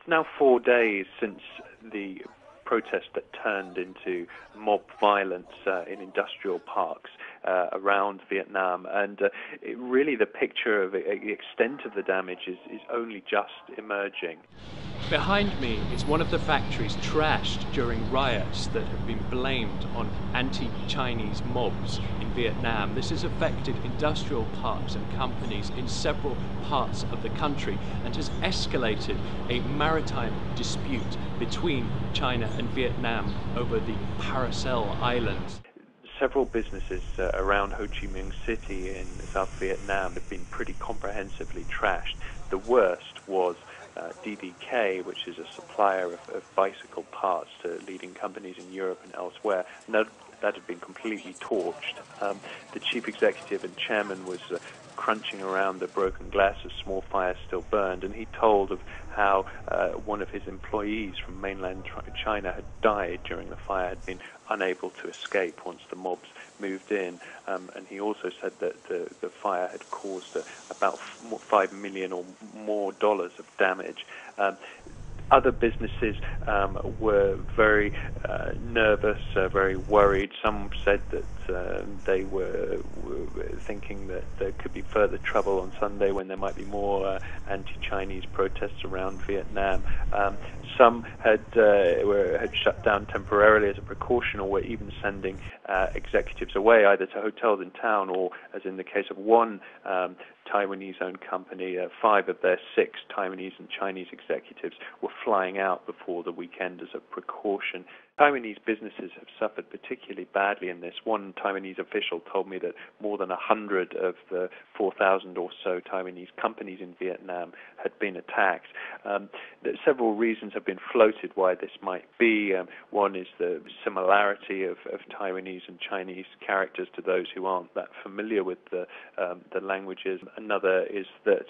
now 4 days since the protest that turned into mob violence in industrial parks around Vietnam, and really the picture of the extent of the damage is only just emerging. Behind me is one of the factories trashed during riots that have been blamed on anti-Chinese mobs in Vietnam. This has affected industrial parks and companies in several parts of the country and has escalated a maritime dispute between China and Vietnam over the Paracel Islands. Several businesses around Ho Chi Minh City in South Vietnam have been pretty comprehensively trashed. The worst was DDK, which is a supplier of bicycle parts to leading companies in Europe and elsewhere. And that had been completely torched. The chief executive and chairman was crunching around the broken glass as small fires still burned, and he told of how one of his employees from mainland China had died during the fire, had been unable to escape once the mobs moved in, and he also said that the fire had caused about $5 million or more of damage. Other businesses were very nervous, very worried. Some said that they were thinking that there could be further trouble on Sunday when there might be more anti-Chinese protests around Vietnam. Some had shut down temporarily as a precaution, or were even sending executives away, either to hotels in town or, as in the case of one Taiwanese-owned company, 5 of their 6 Taiwanese and Chinese executives were flying out before the weekend as a precaution. Taiwanese businesses have suffered particularly badly in this. One Taiwanese official told me that more than 100 of the 4,000 or so Taiwanese companies in Vietnam had been attacked. Several reasons have been floated why this might be. One is the similarity of Taiwanese and Chinese characters to those who aren't that familiar with the languages. Another is that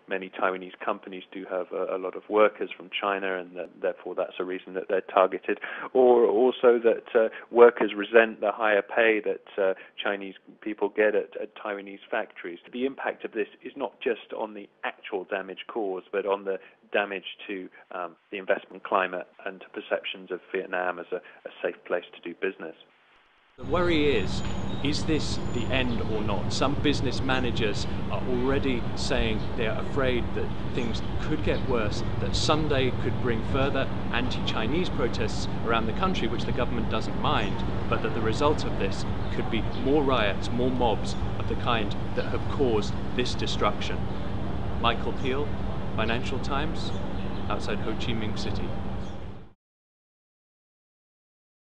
many Taiwanese companies do have a lot of workers from China, and therefore that's a reason that they're targeted. Or also that workers resent the higher pay that Chinese people get at Taiwanese factories. The impact of this is not just on the actual damage caused, but on the damage to the investment climate and to perceptions of Vietnam as a safe place to do business. The worry is this the end or not? Some business managers are already saying they're afraid that things could get worse, that Sunday could bring further anti-Chinese protests around the country, which the government doesn't mind, but that the result of this could be more riots, more mobs of the kind that have caused this destruction. Michael Peel, Financial Times, outside Ho Chi Minh City.